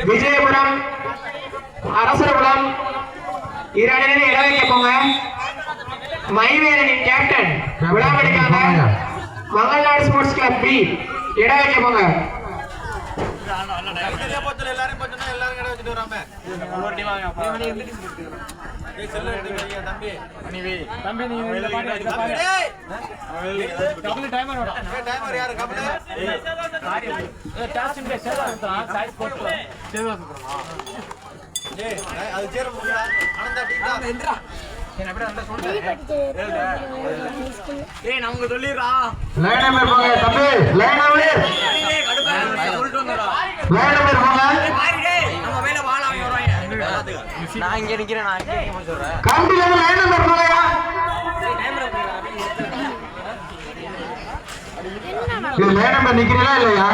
விஜயபுரம் அரசகுளம் இரு அணியினரும் இடம் வைக்க போங்க. மைவேலனின் கேப்டன் விழாவளிக்காக மங்கள்நாடு ஸ்போர்ட்ஸ் கிளப் பி இடம் வைக்க போங்க. நான் இங்க நிக்கிறேன். நிக்கிறீங்களா இல்லையா?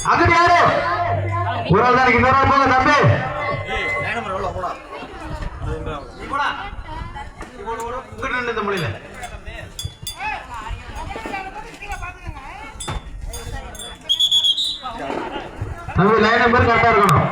அங்கிட்டு யாரு ஒரு ஆள் தான் இன்னொரு ஆள் போங்க தம்பி. இந்த முடியல தம்பி லைன் நம்பர் கரெக்டா இருக்கணும்.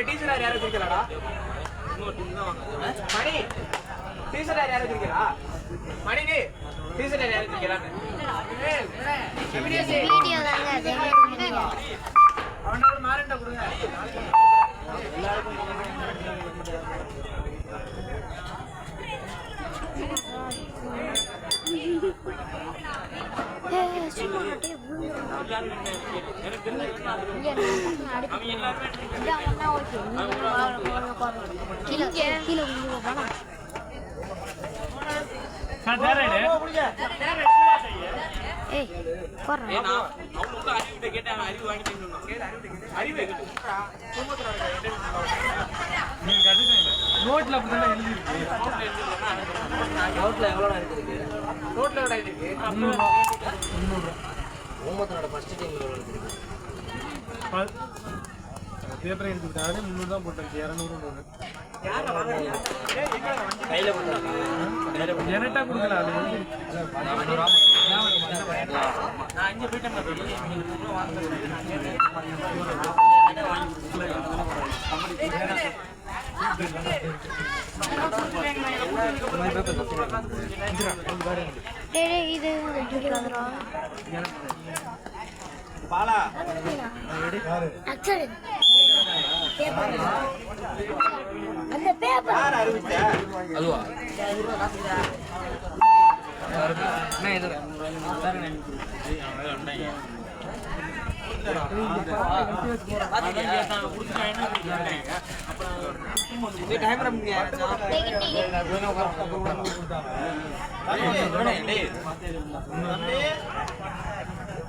டீச்சர் யாரும் இருக்கீங்களா? மணி டீச்சர் யாரும் இருக்கீங்களா? மணி டீச்சர் யாரும் இருக்கீங்களா? வீடியோ தாங்க அவன ஒரு மாரண்ட கொடுங்க. எல்லாருக்கும் நோட்ல அப்படிதான் எழுதிருக்கு. நோட்ல எவ்வளவு இருக்கு? நோட்ல எவ்வளவு இருக்கு? 300. ஓமத்தனோட ஃபர்ஸ்ட் டைம் எவ்வளவு இருக்கு? பேப்பர் எடுத்துட்டாரு 300 தான் போட்டாச்சு. 200 யார வாங்குறீங்க? கையில போடுறாங்க. ஜெனட்டா கொடுக்கல அது. நான் இங்க போய்ட்டேன் பாரு. நீங்க வாங்குறீங்க. இது பாலா அச்சடி அந்த பேப்பர் யார் அறிவிச்ச அதுவா நான் இது சார் நான்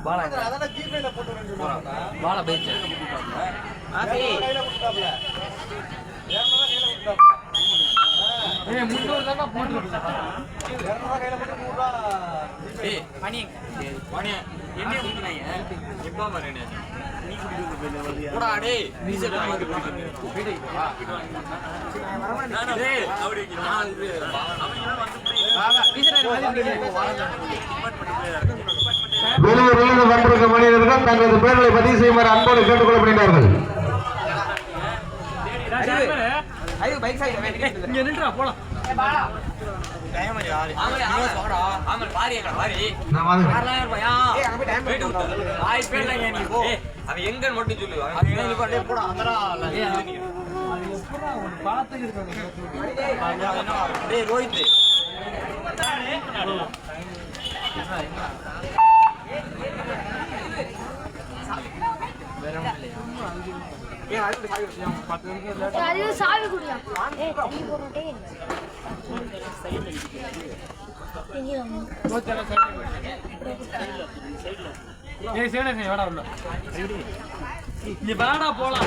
பாலா அத ஜிபேல போட்டு வரேன்னு பாலா பேச்சு ஆபி கையில கொடுத்தாப்ல 200 கையில கொடுத்தாப்ல ஏய் 300 தான போட்டு 200 கையில போட்டு 100 ரூபாய் வெளியிலிருந்து வந்திருக்கும் மனிதர்கள் தங்களது பெயர்களை பதிவு செய்யுமாறு அன்போடு கேட்டுக் கொள்ளப்படுகிறார்கள். சாவி குடியா தண்ணி போட்டுட்டே போலாம்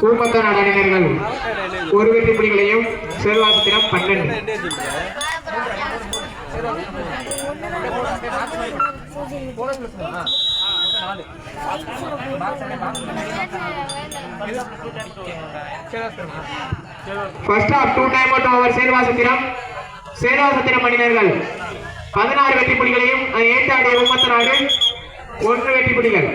ஊர்மத்தார் அணியினர்கள் ஒரு வெற்றி புள்ளிகளையும் செல்வாத்திரம் 12. First half 2 time out over சேவாசத்திரம் அணியினர்கள் 16 வெற்றி புள்ளிகளையும் ஏற்றாடிய ஊர்மத்தார் 1 வெற்றி புள்ளிகள்.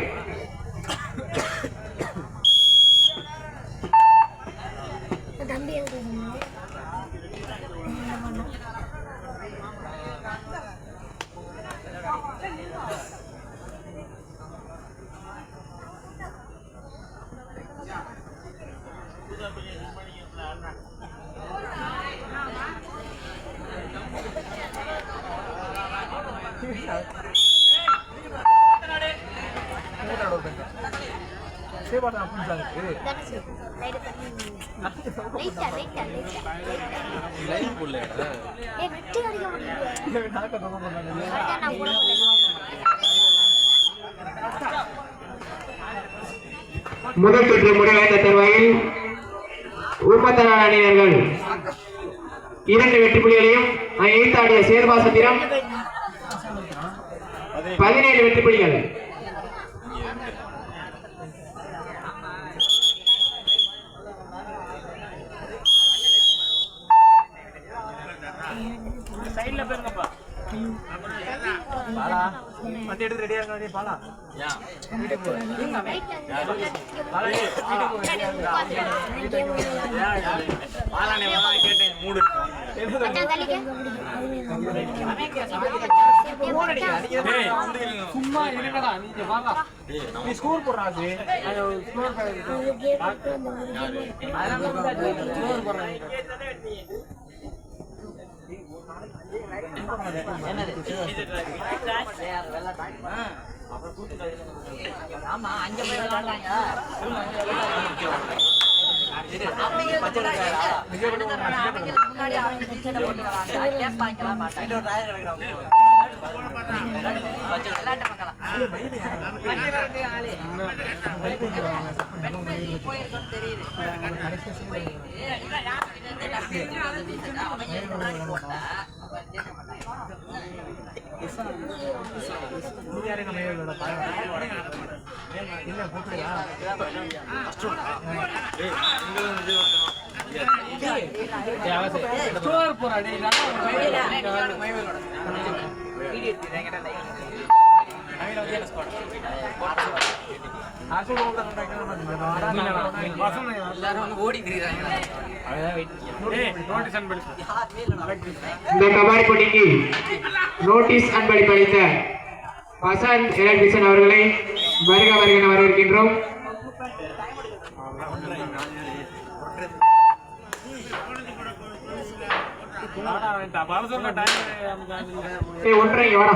முதல் சுற்று முடிவடைந்த தருவாயில் ஊர்மத்தார் அணியினர்கள் 2 வெற்றி புள்ளிகளையும் எய்த்தாடிய சேர்வாசத்திரம் 17 வெற்றி புள்ளிகள். சும்மா இருக்கடா நீங்க வாங்க நீ ஸ்கோர் போடுறாது ஸ்கோர் போடுறாங்க ஆமா 5 மணி விளையாடுறாங்க தெரியுது இந்த கபாடி போட்டிக்கு நோட்டீஸ் அன்பளிப்பு அளித்த வசந்த் எலக்ட்ரிஷன் அவர்களை வருக வருக என வரவேற்கின்றோம். ஒன்றை வாடா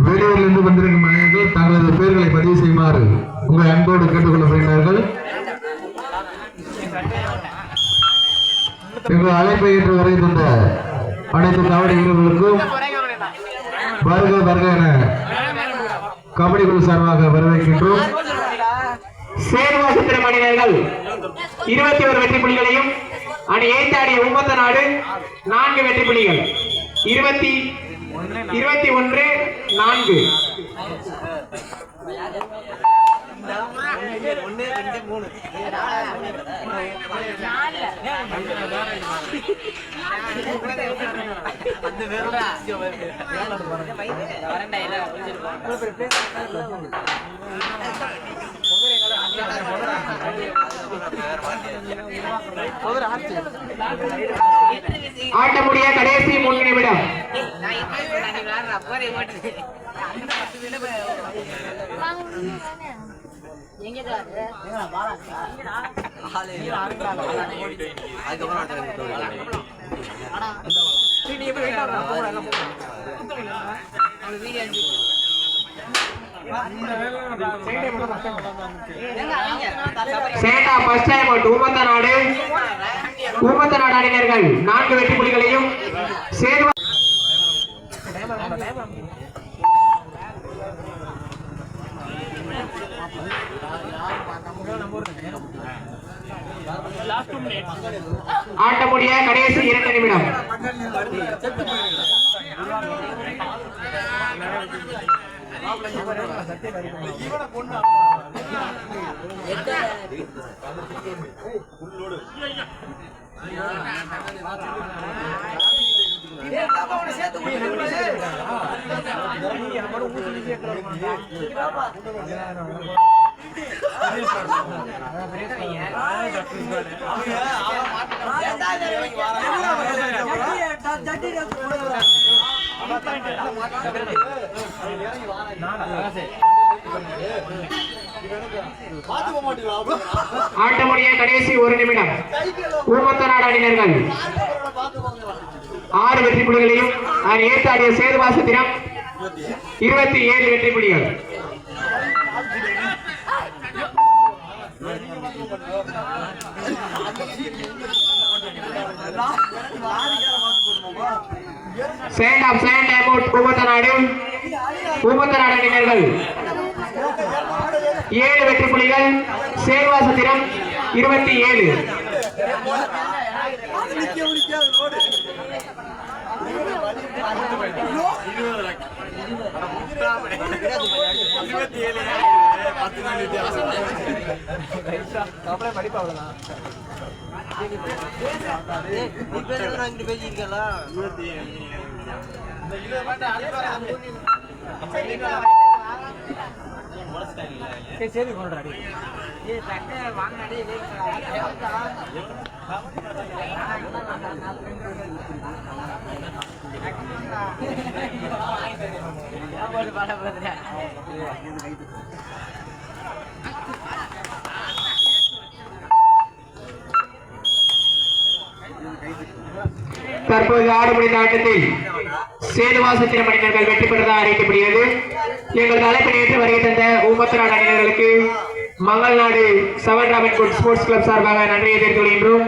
வெளியூரிலிருந்து வந்திருக்கும் மனிதர்கள் தங்களது பெயர்களை பதிவு செய்யுமாறு உங்கள் அன்போடு கேட்டுக்கொள்ளப்படுகிறார்கள். எங்கள் அழைப்பை ஏற்று வரை தந்த அனைத்து கபடி வீரர்களுக்கும் வருக வருக என கபடி குழு சார்பாக வரவேற்கின்றோம். சேர்வாசத்திர மனிதர்கள் 21 வெற்றி புள்ளிகளையும் அணி ஏத்தாடிய உமத்த நாடு 4 வெற்றி புள்ளிகள் 21-4. ஆட்ட முடிய கடைசி 3 நிமிடம். சேட்டா ஃபர்ஸ்ட் டைம் அவுட். ஊமத்த நாடு அணியினர்கள் 4 வெற்றி புள்ளிகளையும் சேர்வா ஆட்ட முடிய கடைசி 2 நிமிடம். ஆட்ட முடிய கடைசி 1 நிமிடம். ஊமத்த நாடு அணியினர்கள் 6 வெற்றி புள்ளிகளையும் ஏத்தாடிய சேதுவாசத்திரம் 27 வெற்றி புள்ளிகள். Sand out. ஊமத்த நாடு அணியினர்கள் 7 வெற்றி புள்ளிகள். சேதுவாசத்திரம் 27. தற்போது ஆடு முடிந்த ஆட்டத்தில் சேதுவாசத்திரம் அணியினர்கள் வெற்றி பெற்றதாக அறிவிக்கப்படுகிறது. எங்கள் அழைப்பினை ஏற்று வருகை தந்த ஊமத்த நாடு அணியினர்களுக்கு மங்கள்நாடு 7 ராபின் குட் ஸ்போர்ட்ஸ் கிளப் சார்பாக நன்றியை தெரிவித்துக் கொள்கின்றோம்.